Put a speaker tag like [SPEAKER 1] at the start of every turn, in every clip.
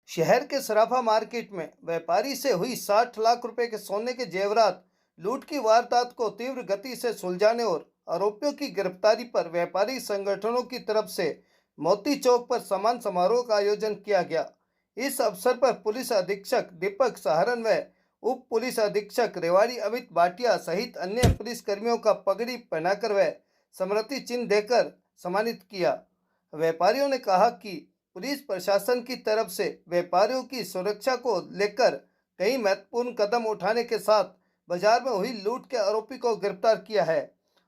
[SPEAKER 1] शहर के सराफा मार्केट में व्यापारी से हुई 60 लाख रुपए के सोने के जेवरात लूट की वारदात को तीव्र गति से सुलझाने और आरोपियों की गिरफ्तारी पर व्यापारी संगठनों की तरफ से मोती चौक पर सम्मान समारोह का आयोजन किया गया। इस अवसर पर पुलिस अधीक्षक दीपक सहारन व उप पुलिस अधीक्षक रेवाड़ी अमित भाटिया सहित अन्य पुलिस कर्मियों का पगड़ी पहनाकर व स्मृति चिन्ह देकर सम्मानित किया। व्यापारियों ने कहा कि पुलिस प्रशासन की तरफ से व्यापारियों की सुरक्षा को लेकर कई महत्वपूर्ण कदम उठाने के साथ बाजार में हुई लूट के आरोपी को गिरफ्तार किया है।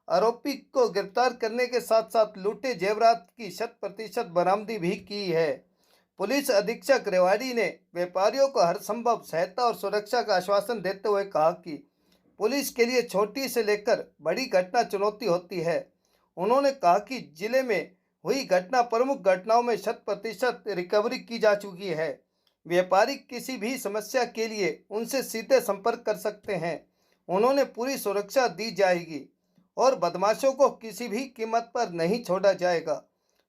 [SPEAKER 1] आरोपी को गिरफ्तार करने के साथ साथ लूटे जेवरात की 100% बरामदी भी की है। पुलिस अधीक्षक रेवाड़ी ने व्यापारियों को हर संभव सहायता और सुरक्षा का आश्वासन देते हुए कहा कि पुलिस के लिए छोटी से लेकर बड़ी घटना चुनौती होती है। उन्होंने कहा कि जिले में हुई घटना प्रमुख घटनाओं में 100% रिकवरी की जा चुकी है। व्यापारी किसी भी समस्या के लिए उनसे सीधे संपर्क कर सकते हैं। उन्होंने पूरी सुरक्षा दी जाएगी और बदमाशों को किसी भी कीमत पर नहीं छोड़ा जाएगा।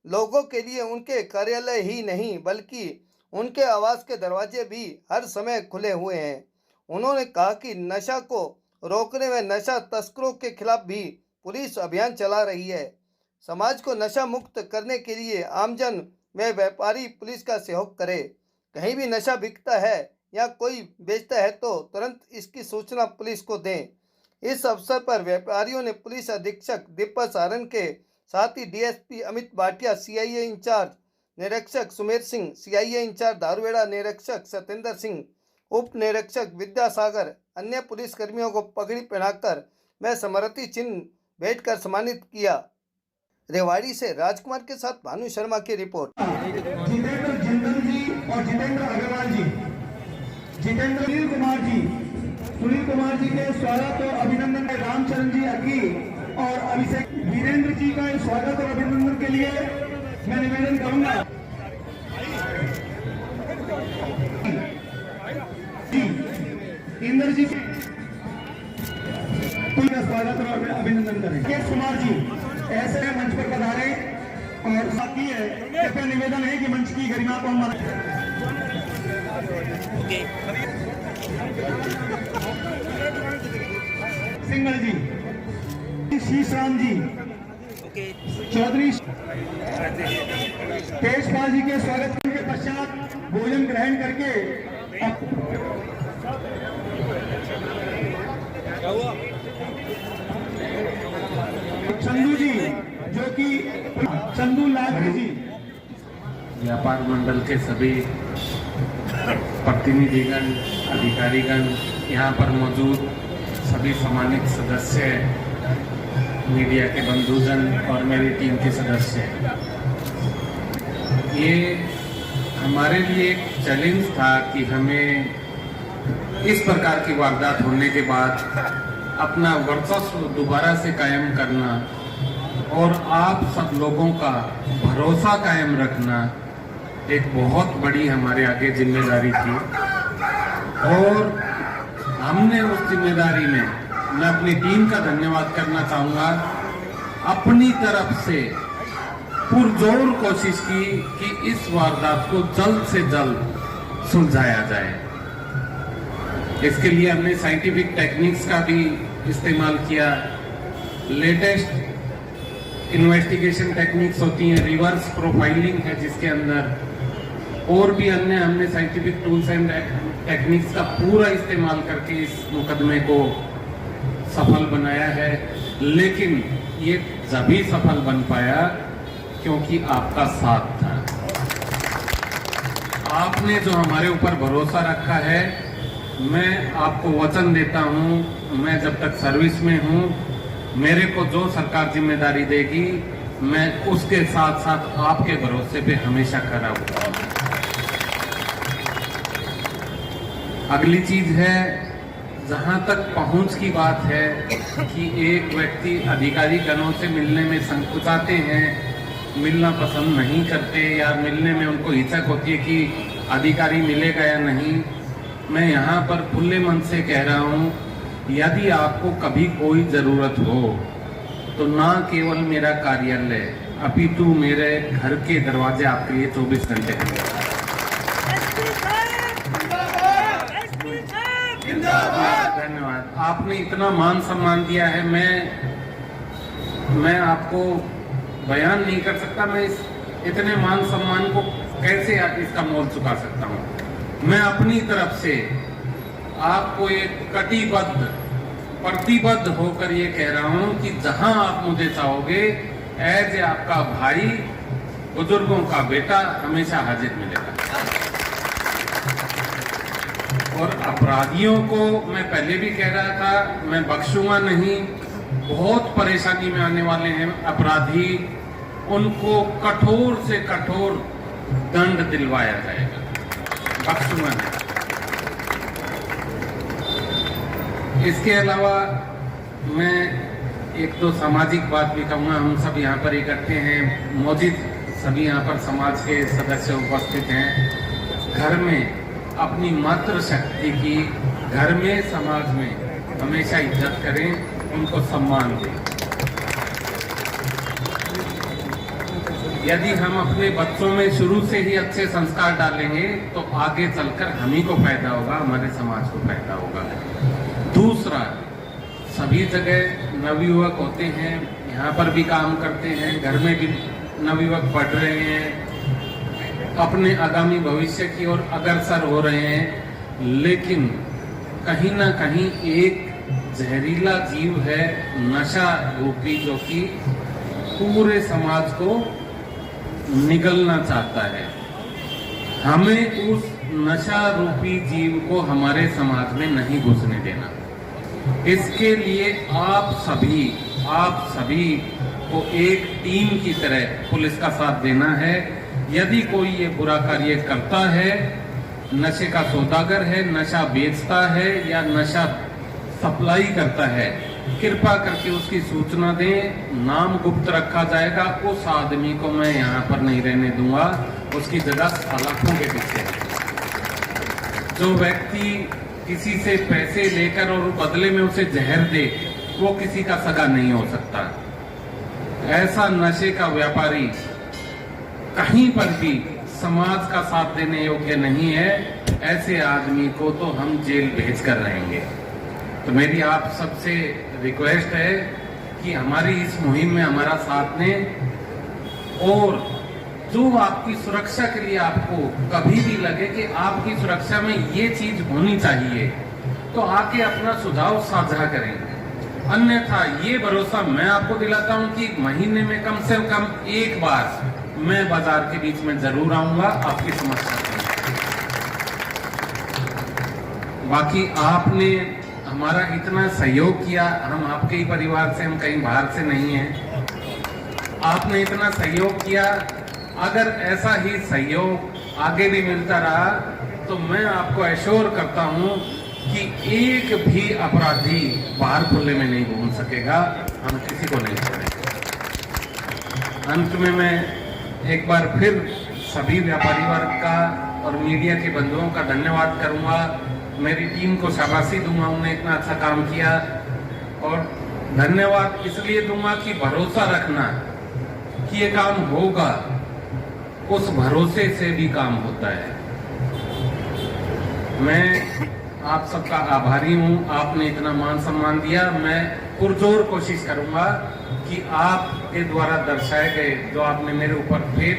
[SPEAKER 1] लोगों के लिए उनके कार्यालय ही नहीं बल्कि उनके आवास के दरवाजे भी हर समय खुले हुए हैं। उन्होंने कहा कि नशा को रोकने में नशा तस्करों के खिलाफ भी पुलिस अभियान चला रही है। समाज को नशा मुक्त करने के लिए आमजन व व्यापारी पुलिस का सहयोग करे। कहीं भी नशा बिकता है या कोई बेचता है तो तुरंत इसकी सूचना पुलिस को दें। इस अवसर पर व्यापारियों ने पुलिस अधीक्षक दीपक सहारन के साथ ही DSP Amit Bhatia, CIA incharge निरीक्षक सुमेर सिंह, सीआईए इंचार्ज दारूवेड़ा निरीक्षक सत्येंद्र सिंह, उप निरीक्षक विद्यासागर, अन्य पुलिस कर्मियों को पगड़ी पहनाकर व स्मृति चिन्ह भेंट कर सम्मानित किया। रेवाड़ी से राजकुमार के साथ भानु शर्मा की रिपोर्ट।
[SPEAKER 2] जितेंद्र जिंदल जी और जितेंद्र अग्रवाल जी, जितेंद्र सुनील कुमार जी के स्वागत और अभिनंदन के रामचरण जी अकी और अभिषेक वीरेंद्र जी का स्वागत और अभिनंदन के लिए मैं निवेदन करूंगा। इंद्र जी का स्वागत और अभिनंदन करें। केश कुमार जी ऐसे मंच पर पधारे और साथी है कृपया निवेदन है कि मंच की गरिमा को सिंगल जी, शीशराम जी, चौधरी तेजपाल जी के स्वागत के पश्चात भोजन ग्रहण करके चंदू जी जो कि चंदू लाल जी,
[SPEAKER 3] व्यापार मंडल के सभी प्रतिनिधिगण, अधिकारीगण, यहाँ पर मौजूद सभी सम्मानित सदस्य, मीडिया के बंधुजन और मेरी टीम के सदस्य, ये हमारे लिए एक चैलेंज था कि हमें इस प्रकार की वारदात होने के बाद अपना वर्चस्व दोबारा से कायम करना और आप सब लोगों का भरोसा कायम रखना एक बहुत बड़ी हमारे आगे जिम्मेदारी थी। और हमने उस जिम्मेदारी में मैं अपनी टीम का धन्यवाद करना चाहूँगा, अपनी तरफ से पुरजोर कोशिश की कि इस वारदात को जल्द से जल्द सुलझाया जाए। इसके लिए हमने साइंटिफिक टेक्निक्स का भी इस्तेमाल किया। लेटेस्ट इन्वेस्टिगेशन टेक्निक्स होती हैं, रिवर्स प्रोफाइलिंग है जिसके अंदर, और भी अन्य हमने साइंटिफिक टूल्स एंड टेक्निक्स का पूरा इस्तेमाल करके इस मुकदमे को सफल बनाया है। लेकिन ये तभी सफल बन पाया क्योंकि आपका साथ था। आपने जो हमारे ऊपर भरोसा रखा है, मैं आपको वचन देता हूं, मैं जब तक सर्विस में हूं, मेरे को जो सरकार जिम्मेदारी देगी मैं उसके साथ साथ आपके भरोसे पे हमेशा खड़ा हूं। अगली चीज है, जहां तक पहुंच की बात है कि एक व्यक्ति अधिकारी गणों से मिलने में संकुचाते हैं, मिलना पसंद नहीं करते या मिलने में उनको हिचक होती है कि अधिकारी मिलेगा या नहीं। मैं यहाँ पर खुले मन से कह रहा हूँ, यदि आपको कभी कोई जरूरत हो तो ना केवल मेरा कार्यालय अपितु मेरे घर के दरवाजे आपके लिए 24 घंटे खुले। धन्यवाद। आपने इतना मान सम्मान दिया है, मैं आपको बयान नहीं कर सकता। मैं इतने मान सम्मान को कैसे इसका मोल चुका सकता हूँ। मैं अपनी तरफ से आपको एक प्रतिबद्ध होकर ये कह रहा हूँ कि जहां आप मुझे चाहोगे, एज ए आपका भाई, बुजुर्गों का बेटा, हमेशा हाजिर मिलेगा। और अपराधियों को मैं पहले भी कह रहा था, मैं बख्शूंगा नहीं। बहुत परेशानी में आने वाले हैं अपराधी, उनको कठोर से कठोर दंड दिलवाया जाएगा, बख्शूंगा नहीं। इसके अलावा मैं एक दो सामाजिक बात भी कहूँगा। हम सब यहाँ पर इकट्ठे हैं, मौजूद सभी यहाँ पर समाज के सदस्य उपस्थित हैं। घर में अपनी मातृशक्ति की, घर में, समाज में हमेशा इज्जत करें, उनको सम्मान दें। यदि हम अपने बच्चों में शुरू से ही अच्छे संस्कार डालेंगे तो आगे चलकर हम ही को फायदा होगा, हमारे समाज को फायदा होगा। दूसरा, सभी जगह नवयुवक होते हैं, यहाँ पर भी काम करते हैं, घर में भी नवयुवक पढ़ रहे हैं, अपने आगामी भविष्य की ओर अग्रसर हो रहे हैं, लेकिन कहीं ना कहीं एक जहरीला जीव है, नशा रूपी, जो कि पूरे समाज को निगलना चाहता है। हमें उस नशा रूपी जीव को हमारे समाज में नहीं घुसने देना। इसके लिए आप सभी को एक टीम की तरह पुलिस का साथ देना है। यदि कोई ये बुरा कार्य करता है, नशे का सौदागर है, नशा बेचता है या नशा सप्लाई करता है, कृपा करके उसकी सूचना दें, नाम गुप्त रखा जाएगा। उस आदमी को मैं यहाँ पर नहीं रहने दूंगा, उसकी जगह सलाखों के पीछे। जो व्यक्ति किसी से पैसे लेकर और बदले में उसे जहर दे, वो किसी का सगा नहीं हो सकता। ऐसा नशे का व्यापारी कहीं पर भी समाज का साथ देने योग्य नहीं है। ऐसे आदमी को तो हम जेल भेज कर रहेंगे। तो मेरी आप सबसे रिक्वेस्ट है कि हमारी इस मुहिम में हमारा साथ दें, और जो आपकी सुरक्षा के लिए आपको कभी भी लगे कि आपकी सुरक्षा में ये चीज होनी चाहिए, तो आके अपना सुझाव साझा करें। अन्यथा ये भरोसा मैं आपको दिलाता हूं कि महीने में कम से कम एक बार मैं बाजार के बीच में जरूर आऊंगा आपकी समस्या के। बाकी आपने हमारा इतना सहयोग किया, हम आपके ही परिवार से, हम कहीं बाहर से नहीं हैं। आपने इतना सहयोग किया, अगर ऐसा ही सहयोग आगे भी मिलता रहा तो मैं आपको एश्योर करता हूं कि एक भी अपराधी बाहर खुले में नहीं घूम सकेगा, हम किसी को नहीं छोड़ेंगे। अंत में मैं एक बार फिर सभी व्यापारी वर्ग का और मीडिया के बंधुओं का धन्यवाद करूंगा। मेरी टीम को शाबाशी दूंगा, उन्होंने इतना अच्छा काम किया, और धन्यवाद इसलिए दूंगा कि भरोसा रखना कि ये काम होगा, उस भरोसे से भी काम होता है। मैं आप सबका आभारी हूं, आपने इतना मान सम्मान दिया। मैं पुरजोर कोशिश करूंगा कि आपके द्वारा दर्शाए गए, जो आपने मेरे ऊपर फेथ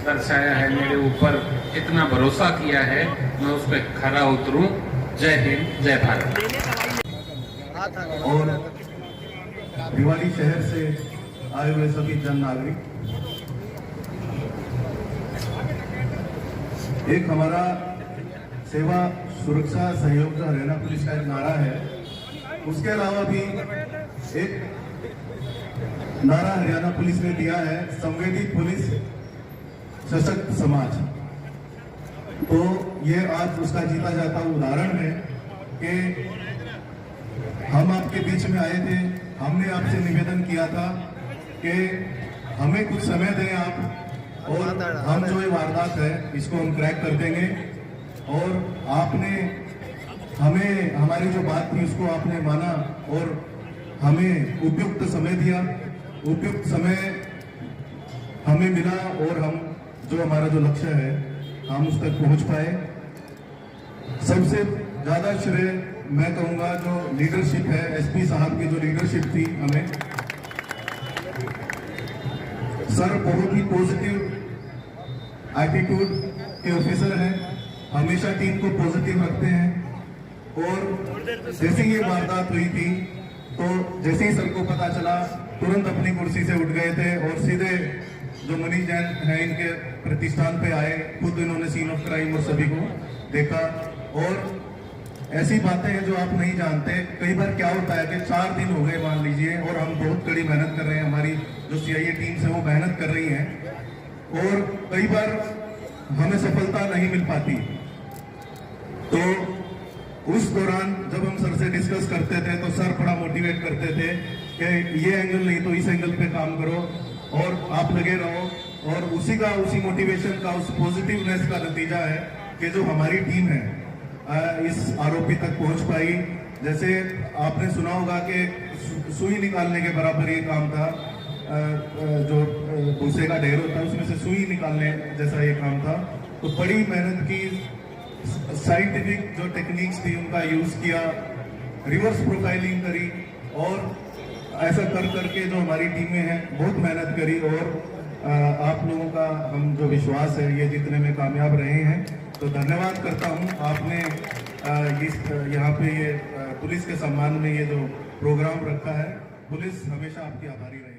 [SPEAKER 3] दर्शाया है, मेरे ऊपर इतना भरोसा किया है, मैं उस पर खरा उतरूं। जय हिंद, जय भारत।
[SPEAKER 2] और भिवाड़ी शहर से आए हुए सभी जन नागरिक, एक हमारा सेवा सुरक्षा सहयोग जो हरियाणा पुलिस का एक नारा है, उसके अलावा भी एक नारा हरियाणा पुलिस ने दिया है, संवेदी पुलिस सशक्त समाज। तो ये आज उसका जीता जाता उदाहरण है कि हम आपके बीच में आए थे, हमने आपसे निवेदन किया था कि हमें कुछ समय दें आप, और हम जो ये वारदात है इसको हम क्रैक कर देंगे। और आपने हमें, हमारी जो बात थी उसको आपने माना और हमें उपयुक्त समय दिया, उपयुक्त समय हमें मिला, और हम जो हमारा जो लक्ष्य है हम उस तक पहुंच पाए। सबसे ज्यादा श्रेय
[SPEAKER 4] मैं कहूँगा जो लीडरशिप है, एसपी साहब की जो लीडरशिप थी हमें, सर बहुत ही पॉजिटिव एटीट्यूड के ऑफिसर हैं, हमेशा टीम को पॉजिटिव रखते हैं। और जैसे ये वारदात हुई थी तो जैसे ही सर को पता चला तुरंत अपनी कुर्सी से उठ गए थे और सीधे जो मनीष जैन है इनके प्रतिष्ठान पे आए, खुद इन्होंने सीन ऑफ क्राइम और सभी को देखा। और ऐसी बातें हैं जो आप नहीं जानते, कई बार क्या होता है कि 4 दिन हो गए मान लीजिए और हम बहुत कड़ी मेहनत कर रहे हैं, हमारी जो सीआईए टीम है वो मेहनत कर रही है और कई बार हमें सफलता नहीं मिल पाती। तो उस दौरान जब हम सर से डिस्कस करते थे तो सर बड़ा मोटिवेट करते थे कि ये एंगल नहीं तो इस एंगल पे काम करो और आप लगे रहो। और उसी मोटिवेशन का, उस पॉजिटिवनेस का नतीजा है कि जो हमारी टीम है इस आरोपी तक पहुंच पाई। जैसे आपने सुना होगा कि सुई निकालने के बराबर ये काम था, जो भूसे का ढेर होता है उसमें से सुई निकालने जैसा ये काम था। तो बड़ी मेहनत की, साइंटिफिक जो टेक्निक्स थी उनका यूज किया, रिवर्स प्रोफाइलिंग करी और ऐसा कर करके जो हमारी टीमें हैं बहुत मेहनत करी और आप लोगों का हम जो विश्वास है ये जीतने में कामयाब रहे हैं। तो धन्यवाद करता हूं आपने यहाँ पे ये पुलिस के सम्मान में ये जो प्रोग्राम रखा है। पुलिस हमेशा आपकी आभारी रहेगी।